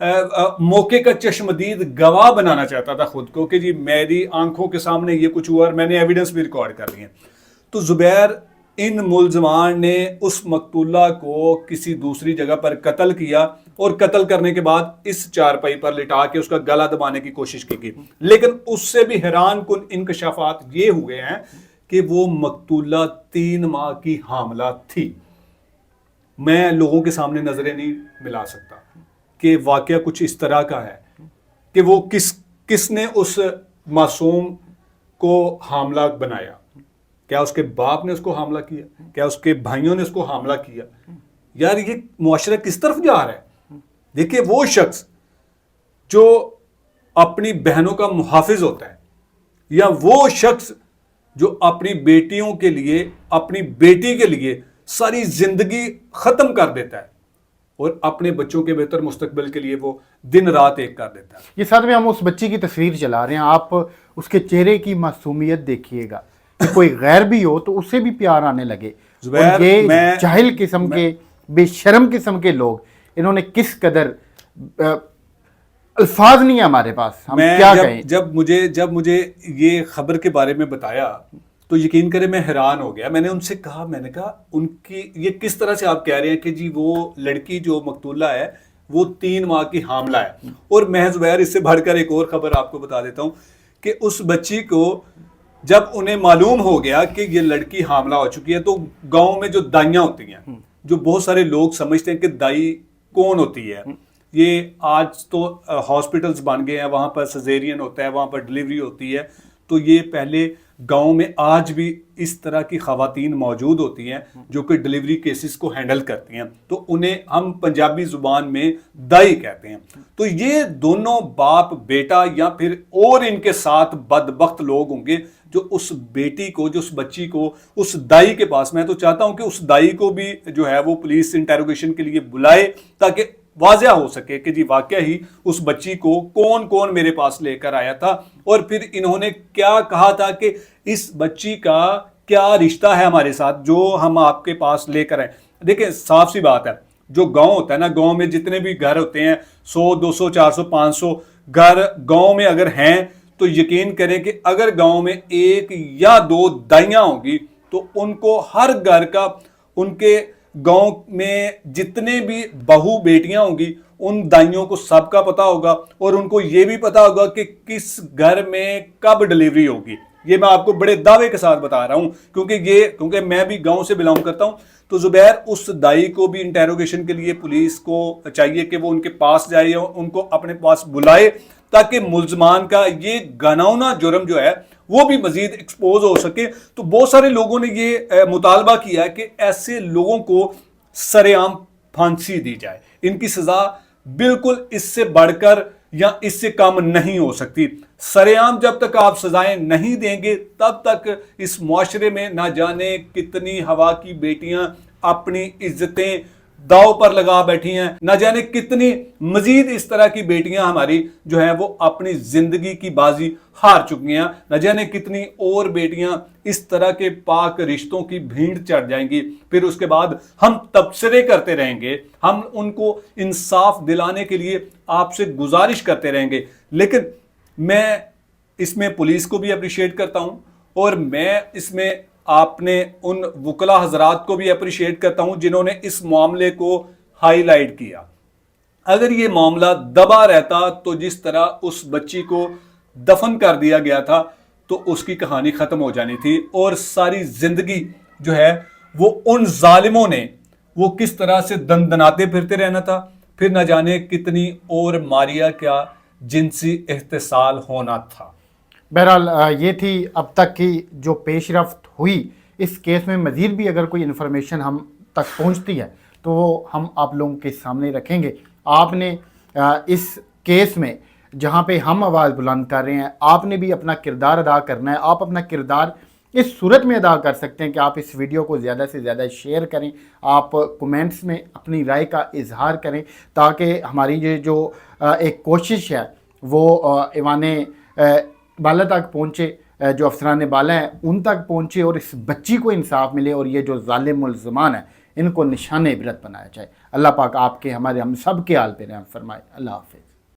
موقع کا چشمدید گواہ بنانا چاہتا تھا خود کو کہ جی میری آنکھوں کے سامنے یہ کچھ ہوا اور میں نے ایویڈنس بھی ریکارڈ کر لی ہیں. تو زبیر ان ملزمان نے اس مقتولہ کو کسی دوسری جگہ پر قتل کیا اور قتل کرنے کے بعد اس چارپائی پر لٹا کے اس کا گلا دبانے کی کوشش کی. لیکن اس سے بھی حیران کن انکشافات یہ ہوئے ہیں کہ وہ مقتولہ 3 ماہ کی حاملہ تھی. میں لوگوں کے سامنے نظریں نہیں ملا سکتا کہ واقعہ کچھ اس طرح کا ہے کہ وہ کس نے اس معصوم کو حاملہ بنایا. کیا اس کے باپ نے اس کو حاملہ کیا؟ کیا اس کے بھائیوں نے اس کو حاملہ کیا؟ یار یہ معاشرہ کس طرف جا رہا ہے؟ دیکھیں وہ شخص جو اپنی بہنوں کا محافظ ہوتا ہے یا وہ شخص جو اپنی بیٹیوں کے لیے اپنی بیٹی کے لیے ساری زندگی ختم کر دیتا ہے اور اپنے بچوں کے بہتر مستقبل کے لیے وہ دن رات ایک کر دیتا ہے. یہ ساتھ میں ہم اس بچی کی تصویر چلا رہے ہیں, آپ اس کے چہرے کی معصومیت دیکھیے گا کہ کوئی غیر بھی ہو تو اسے بھی پیار آنے لگے. اور یہ جاہل قسم کے بے شرم قسم کے لوگ انہوں نے کس قدر, الفاظ نہیں ہے ہمارے پاس, ہم کیا کہیں. جب مجھے یہ خبر کے بارے میں بتایا تو یقین کریں میں حیران ہو گیا. میں نے ان سے کہا, میں نے کہا ان کی یہ کس طرح سے آپ کہہ رہے ہیں کہ جی وہ لڑکی جو مقتولہ ہے وہ 3 ماہ کی حاملہ ہے. اور میں زبیر اس سے بڑھ کر ایک اور خبر آپ کو بتا دیتا ہوں کہ اس بچی کو جب انہیں معلوم ہو گیا کہ یہ لڑکی حاملہ ہو چکی ہے تو گاؤں میں جو دائیاں ہوتی ہیں, جو بہت سارے لوگ سمجھتے ہیں کہ دائی کون ہوتی ہے, یہ آج تو ہاسپٹلز بن گئے ہیں, وہاں پر سیزیرین ہوتا ہے, وہاں پر ڈلیوری ہوتی ہے. تو یہ پہلے گاؤں میں آج بھی اس طرح کی خواتین موجود ہوتی ہیں جو کہ ڈلیوری کیسز کو ہینڈل کرتی ہیں, تو انہیں ہم پنجابی زبان میں دائی کہتے ہیں. تو یہ دونوں باپ بیٹا یا پھر اور ان کے ساتھ بدبخت لوگ ہوں گے جو اس بیٹی کو, جو اس بچی کو اس دائی کے پاس, میں تو چاہتا ہوں کہ اس دائی کو بھی جو ہے وہ پولیس انٹیروگیشن کے لیے بلائے تاکہ واضح ہو سکے کہ جی واقعہ ہی اس بچی کو کون میرے پاس لے کر آیا تھا اور پھر انہوں نے کیا کہا تھا کہ اس بچی کا کیا رشتہ ہے ہمارے ساتھ جو ہم آپ کے پاس لے کر آئے. دیکھیں صاف سی بات ہے, جو گاؤں ہوتا ہے نا, گاؤں میں جتنے بھی گھر ہوتے ہیں 100 200 400 500 گھر گاؤں میں اگر ہیں تو یقین کریں کہ اگر گاؤں میں 1 یا 2 دائیاں ہوں گی تو ان کو ہر گھر کا, ان کے گاؤں میں جتنے بھی بہو بیٹیاں ہوں گی ان دائیوں کو سب کا پتا ہوگا اور ان کو یہ بھی پتا ہوگا کہ کس گھر میں کب ڈلیوری ہوگی. یہ میں آپ کو بڑے دعوے کے ساتھ بتا رہا ہوں کیونکہ میں بھی گاؤں سے بلانگ کرتا ہوں. تو زبیر اس دائی کو بھی انٹیروگیشن کے لیے پولیس کو چاہیے کہ وہ ان کے پاس جائے, ان کو اپنے پاس بلائے تاکہ ملزمان کا یہ گناؤنا جرم جو ہے وہ بھی مزید ایکسپوز ہو سکے. تو بہت سارے لوگوں نے یہ مطالبہ کیا ہے کہ ایسے لوگوں کو سرے عام پھانسی دی جائے, ان کی سزا بالکل اس سے بڑھ کر یا اس سے کم نہیں ہو سکتی. سرے عام جب تک آپ سزائیں نہیں دیں گے تب تک اس معاشرے میں نہ جانے کتنی ہوا کی بیٹیاں اپنی عزتیں داؤ پر لگا بیٹھی ہیں, نہ جانے کتنی مزید اس طرح کی بیٹیاں ہماری جو ہیں وہ اپنی زندگی کی بازی ہار چکی ہیں, نہ جانے کتنی اور بیٹیاں اس طرح کے پاک رشتوں کی بھیڑ چڑھ جائیں گی. پھر اس کے بعد ہم تبصرے کرتے رہیں گے, ہم ان کو انصاف دلانے کے لیے آپ سے گزارش کرتے رہیں گے. لیکن میں اس میں پولیس کو بھی اپریشیٹ کرتا ہوں اور میں اس میں آپ نے ان وکلا حضرات کو بھی اپریشیٹ کرتا ہوں جنہوں نے اس معاملے کو ہائی لائٹ کیا. اگر یہ معاملہ دبا رہتا تو جس طرح اس بچی کو دفن کر دیا گیا تھا تو اس کی کہانی ختم ہو جانی تھی اور ساری زندگی جو ہے وہ ان ظالموں نے وہ کس طرح سے دندناتے پھرتے رہنا تھا, پھر نہ جانے کتنی اور ماریا کیا جنسی احتسال ہونا تھا. بہرحال یہ تھی اب تک کی جو پیش رفت ہوئی اس کیس میں. مزید بھی اگر کوئی انفارمیشن ہم تک پہنچتی ہے تو وہ ہم آپ لوگوں کے سامنے رکھیں گے. آپ نے اس کیس میں جہاں پہ ہم آواز بلند کر رہے ہیں آپ نے بھی اپنا کردار ادا کرنا ہے. آپ اپنا کردار اس صورت میں ادا کر سکتے ہیں کہ آپ اس ویڈیو کو زیادہ سے زیادہ شیئر کریں, آپ کومنٹس میں اپنی رائے کا اظہار کریں تاکہ ہماری یہ جو ایک کوشش ہے وہ ایوان بالا تک پہنچے, جو افسران بالا ہیں ان تک پہنچے اور اس بچی کو انصاف ملے اور یہ جو ظالم ملزمان ہیں ان کو نشان عبرت بنایا جائے۔ اللہ پاک آپ کے ہمارے ہم سب کے حال پہ رحم فرمائے۔ اللہ حافظ۔